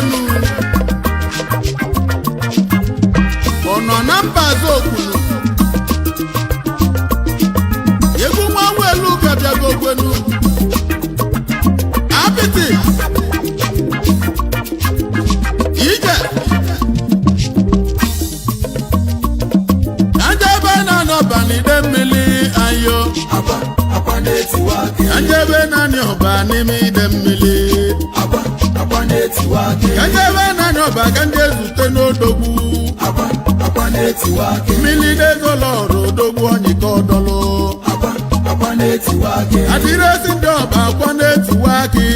Nwawelu ono na mbazo okunu egwu Nwawelu gabiago kwenu apiti ije anjebe na n'ọbani demmili ayo anjebe na n'ọba n'imi demmili anjebe na n'ọba kanje zute n'odogwu mmili dezolọrụ odogwu onyika ọdọlụ adịrịsị ndị ọba akwa na-etiwa akị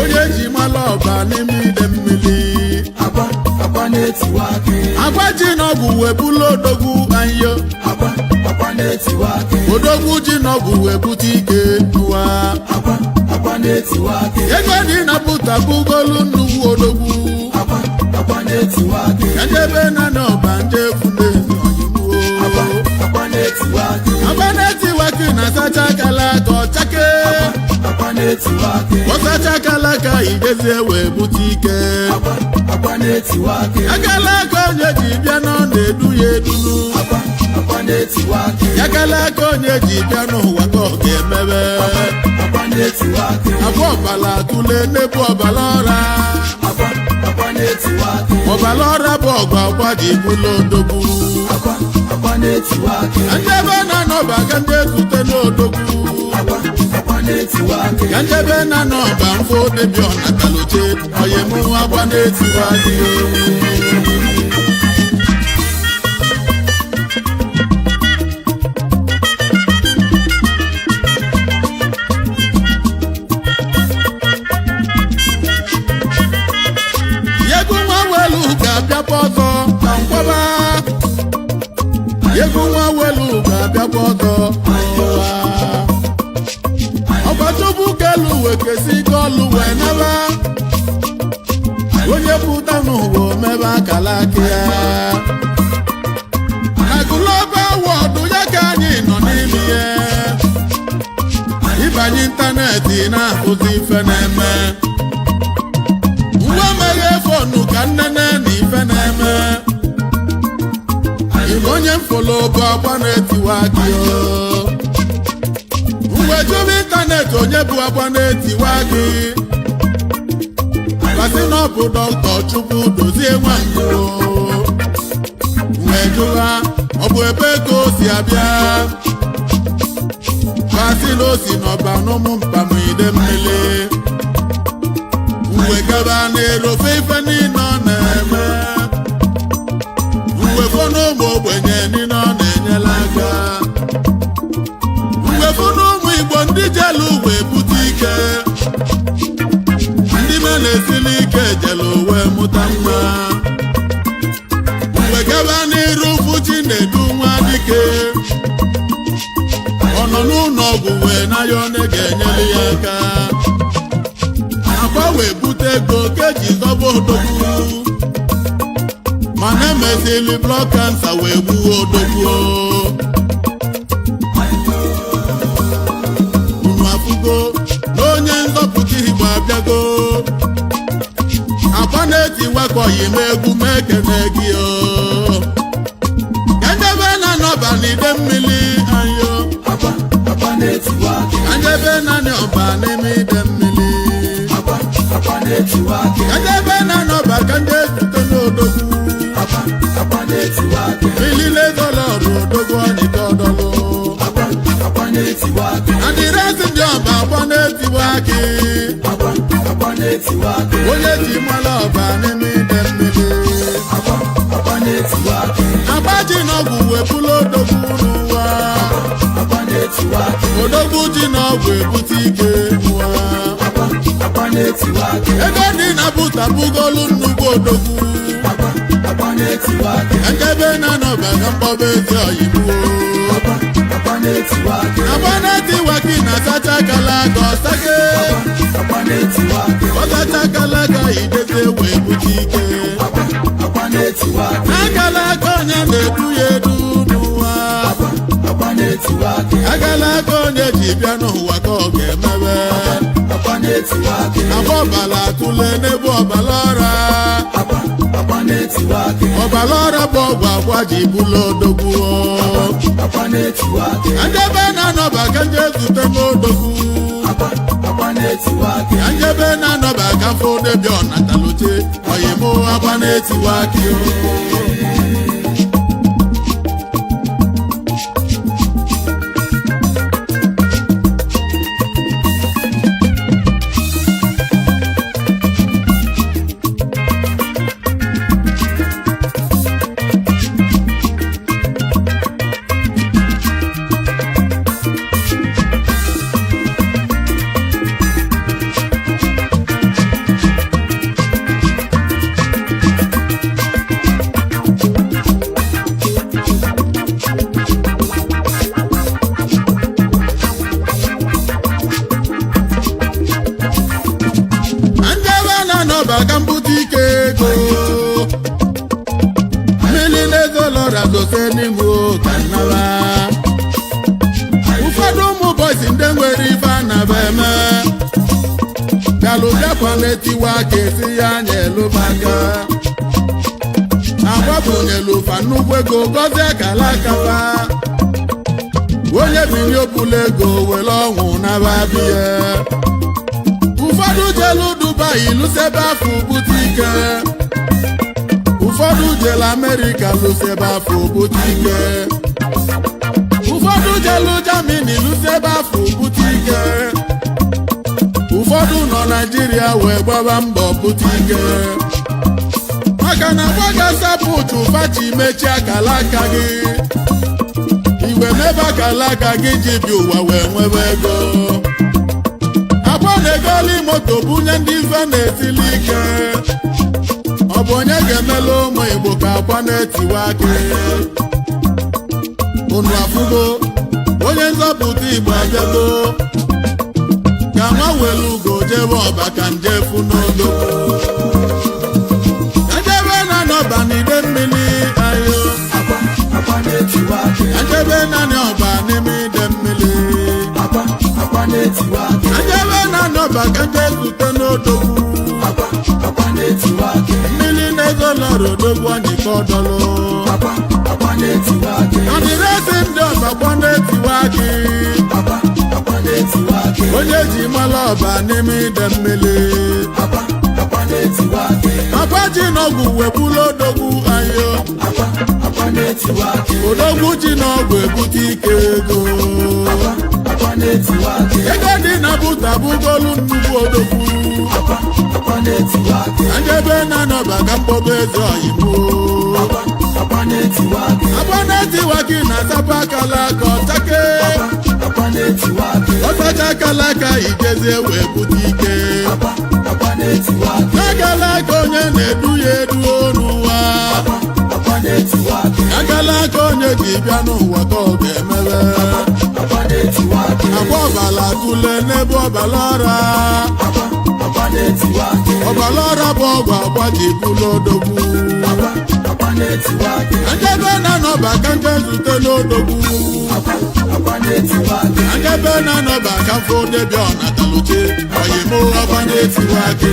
onye ji mala ọba n'ime ide mmiri agwa ji n'ọgwụ webula odogwu ayo odogwu ji n'ọgwụ webute ike n'ụwa ego dị na pụta bugolu nnukwu odogwu kajebe na n'ọba ndị efu n'ezi oyibo Abanetiwaki na sacha kalaka ọchake ọsacha kalaka idezi ewe butike akalaka onye ji bịa nọ na-edu ya edunu akalaka onye ji bịa n'ụwa ka ọ ga-emebe abụ ọbala tụle n'ebu ọbala ọra ọbala ọra bụ ọgụ agwa ji bụlụ odogwu anjebe na n'ọba ka ndị ezute n'odogwu ka njebe na n'ọba mfo debi ọna kaloche oyemu agba na-etiwa gị Egwu Nwawelu ga-abịakwa ọzọ na nkwaba egwu Nwawelu ga-abịakwa ọzọ ọgbatubu kelu wee kesi ike ọlụ wee naba onye pụta n'ụwa omebe akala aka ya na global world ya ka anyị nọ n'ime ya ịbanye ịntanetị na-ahụzi ife na-eme ngwa meghe fonu ka nnene na ife na-eme ịbụ onye mfolo bụ agba na-etiwa gị mgbe jụrụ ịntanetị onye bụ agba na-etiwa gị gasị na ọ bụ dọkịta Chukwu dozie nwanyị mgbe jụwa ọ bụ ebe ka o si abịa gasị na o si n'ọba n'ụmụ mpamide mmiri mgbe gaba na-erofe ife niile ọ na-eme mgbe fọ n'ụmụ ogbenye niile ọ na-enyela aka mgbe fọ n'ụmụ Igbo ndị jelu wee bute ike ndị me na-esili ike jelu wee mụta nwa mgbe gaba n'iru Fuchi na-edu nwa dike ọ nọ n'ụlọ ọgwụ wee naya ọ na-ga-enyere ya aka akwa wee bute ego keji zọba odogwu mana emezili blọk kansa wee gbuo odogwu unu afụgo na onye nzọpụta Igbo abịago akwa na-etiwakọghị m egwu m ekene gị Anjebe na n'ọba n'ide mmiri ayo anjebe na n'ọba n'ime ide mmiri anjebe na n'ọba ka ndị ezute n'odogwu ilile dọlọrụ odogwu onyika ọdọlụ adịrịsị ndị ọba agba na-etiwa gị onye ji mala ọba n'ime ide mmiri agbaji n'ọgwụ wepụla odogwu n'ụwa odogwu ji n'ọgwụ ebute ike n'ụwa ego dị na buta bugolu nnukwu odogwu Anjebe na n'ọba ka mkpọba ezi oyibo Abanetiwaki na sacha kalaka ọsake ọsacha kalaka idezi wee bute ike akalaka onye na-edu ya edu n'ụwa akalaka onye ji bịa n'ụwa ka ọ ga-emebe abọbala ọbala ọra bụ ọgwụ agwa ji bụlụ odogwu anjebe na-anọba ka nje zute n'odogwu anjebe na-anọba ka fọ debi ọnataluche oyimụ akwa na-etiwa akị ka mbute ike ego mmiri na-ezolọra zose n'igbo ka nnaba ụfọdụ ụmụ bọysi ndị nwere ife anaba eme galụjakwa na-etiwa ka esi ya anya elụbaga agbapụnyelufa nnukwu ego gọzie akala akaba onye biri obula ego were ọnwụ naba biya ụfọdụ jelu Dubai lụsebe afọ bute ike ụfọdụ jelu Amerịka lụsebe afọ bute ike ụfọdụ jelu Germany lụsebe afọ bute ike ụfọdụ nọ Naịjirịa wee gbaba mbọ bute ike maka na gbagasapụ ụtụ fachi mechie akala aka gị iwe mebe akala aka gị ji bi ụwa wee nwebe ego na-egoli moto bunye ndị ife na-etili ike ọ bụ onye ga-emela ụmụ Igbo ka akwa na-etiwa aka unu afụgo onye nzọpụta Igbo abịago ka nwa welu ugo jebe ọba ka njefu n'odo ajebe na n'ọba n'ide mmiri ayo ajebe naanị ọba n'ime ide mmiri ajebe na-anọba ka nje zute n'odogwu mmiri na-ezolọrọ odogwu anyị ka ọdọlụ ọdịrịsị ndị ọba kwa na-etiwa gị onye ji mala ọba n'ime ide mmiri akwa ji n'ọgwụ wepụla odogwu ayo odogwu ji n'ọgwụ ebute ike ego ego dị na buta bụgolu nnukwu odogwu anjebe na-anọba ka mkpọgo eze oyibo akwa na-etiwa gị na asapa akala aka ọchake ọsacha akala aka ijezie wee bute ike agala aka onye na-edu ya edu n'ụwa agala aka onye ji bịa n'ụwa ka ọ ga-emebe akwa ọbala tụle n'ebe ọbala ọra ọbala ọra bụ ọgwụ agwa ji bụlụ odogwu anjebe na-anọba ka nje zute n'odogwu anjebe na-anọba ka fọ debi ọnataluche oyimụ ọba na-etiwa aka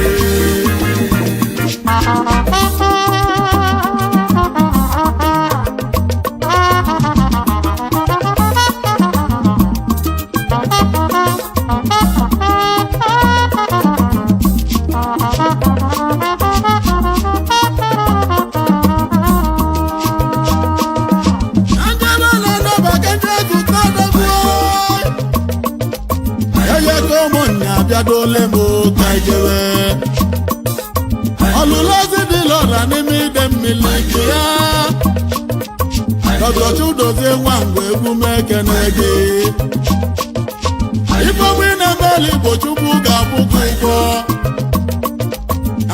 abịadole m ka ijewe ọlụlọzi dị lọra n'ime ide mmiri ya Dr. Chudozie Nwangwa egwu m ekene gị ifeọmụ ị na-emeli Igbo Chukwu ga-akwụkwọ ụgwọ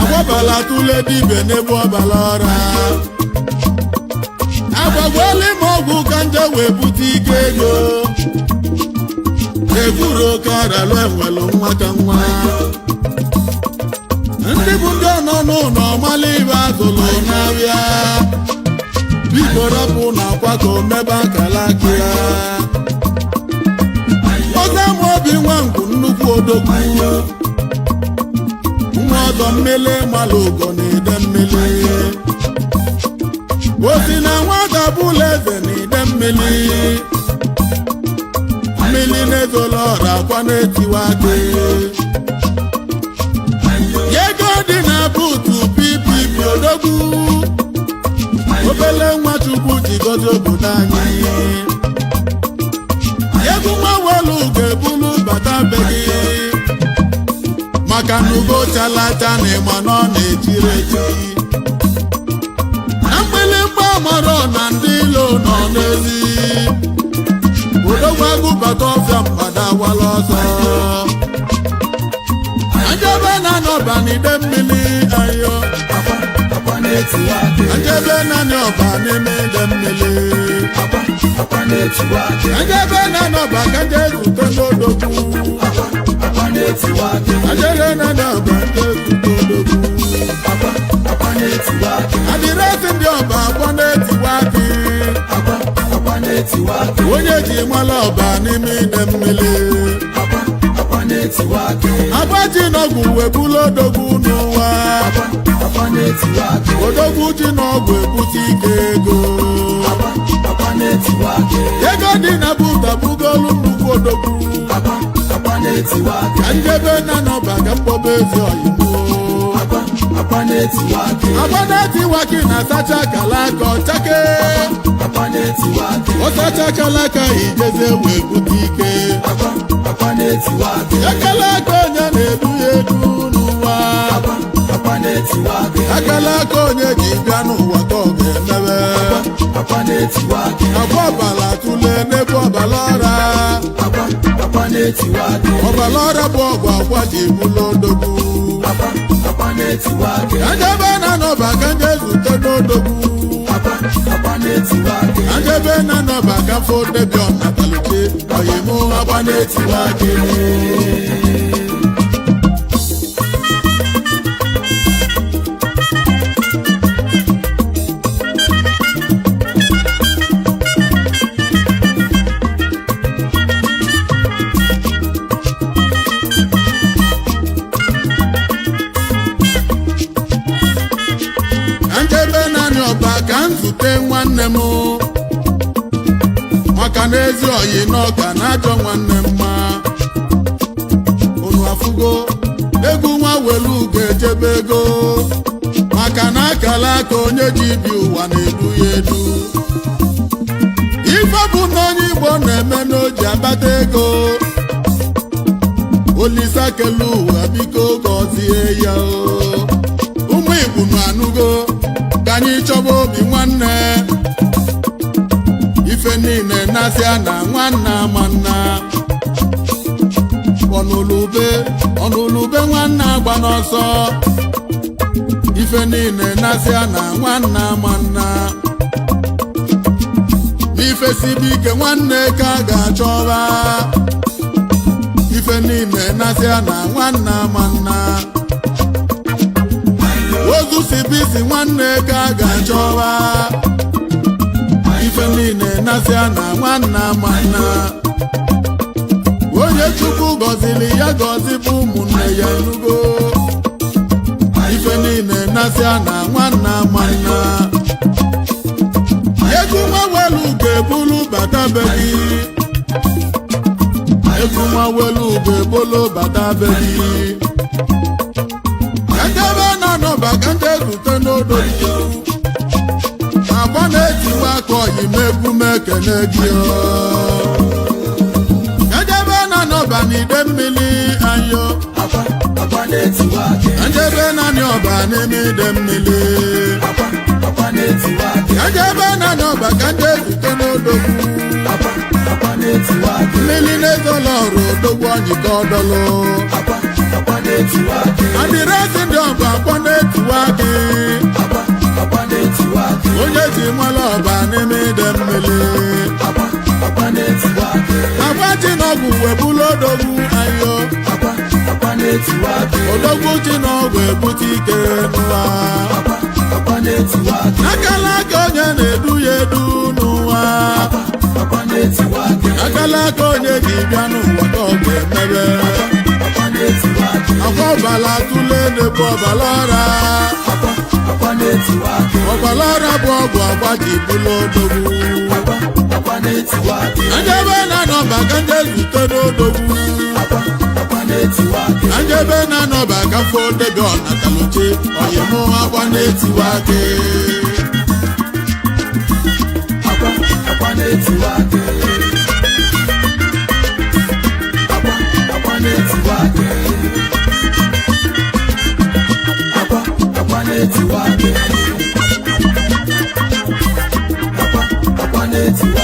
agbabala tụle dibịa n'ebe ọbala ọra agbagweli m ọgwụ ka nje wee bute ike ego ekwuru oke ọrịalụ enwelu nwa ka nwa ndị bụ ndị ọnọ n'ụlọ ọmala ibe azụlụ n'abịa biko rapụ na akwa ka omebe akala aka ya ọzọ ma obi Nwangwu nnukwu odogwu nwa ọzọ mmele mala ugo na ide mmele osi na nwata bụla eze na ide mmiri mmiri na-ezola ọra akwa na-etiwa aka ego dị na buutu PPP odogwu obele nwa Chukwu ji gọzie obodo anyị egwu nwa welu ga-ebulu bata be gị maka na ugo chalacha na ịma na ọ na-ejiri eji na mgbịlịgba amara na ndị ilo nọ n'ezi odogwu agụbata ọfịa mgbada wala ọsọ ajebe na n'ọba n'ide mmiri ayo ajebe na n'ọba n'ime ide mmiri ajebe na n'ọba ka je zute n'odogwu ajebe na n'ọba ka zute odogwu adịrịsị ndị ọba akwa na-etiwa akị onye ji nwala ọba n'ime ide mmiri agbaji n'ọgwụ webula odogwu n'ụwa odogwu ji n'ọgwụ ebute ike ego dị na buta bugolu nnukwu odogwu ka njebe na n'ọba ka mkpọba ezi oyibo agba na-etiwa gị na-asacha akala aka ọchake ọsacha akala aka ijeze wee bute ike akala aka onye na-edu ya edu n'ụwa akala aka onye ji bịa n'ụwa ka ọ ga-emebe agwa ọbala tụle n'ebe ọbala ọra ọbala ọra bụ ọgwụ agwa ji bụlụ odogwu ajebe na n'ọba ka nje zute n'odogwu ajebe na n'ọba ka fo debi ọnatalite oyimu agba na-etiwa gị ka nzute nwanne m maka na ezi oyi n'ọka na-ajọ nwanne mma unu afụgo egwu nwa welu ga-ejebe ego maka na akala aka onye ji bi ụwa na-edu ya edu ife bụ na onye Igbo na-eme n'oji akpata ego Olisa kele ụwa biko gọzie ya ụmụ Igbo na-anụgo ka anyị chọba obi nwanne ife niile nasịa na nwanna manna ọnụlube nwanna agba n'ọsọ ife niile nasịa na nwanna manna n'ife sibe ike nwanne ka ga-achọba ife niile nasịa na nwanna manna ozu sibisi nwanne ka ga-achọba ife niile nasịa na nwanna manna onye Chukwu gọzili ya gọzi bụ ụmụnne ya enugo ife niile nasịa na nwanna manna egwu nwa welu ga-ebulu bata be gị egwu nwa welu ga-ebulu bata be gị njebe na n'ọba ka nje zute n'odogwu agba na-etiwa aka oyi megbu mekene gị njebe na n'ọba n'ide mmiri ayo njebe na n'ọba n'ime ide mmiri njebe na n'ọba ka nje zute n'odogwu mmiri na-ezola ọrụ odogwu anyị ka ọdọlụ adịrịsị ndị ọba akwa na-etiwa gị onye ji nwala ọba n'ime ide mmiri agba ji n'ọgwụ webulu odogwu ayo odogwu ji n'ọgwụ ebute ike n'ụwa akala aka onye na-edu ya edu n'ụwa akala aka onye ji bịa n'ụwa ka ọ ga-emebe akwa ọbala tụle n'ebe ọbala ọra ọgbalara bụ ọgwụ agba ji bụlụ odogwu njebe na-anọba ka ndị ezute n'odogwu njebe na-anọba ka fọ debe ọnataluche oyimụ agba na-etiwa aka It's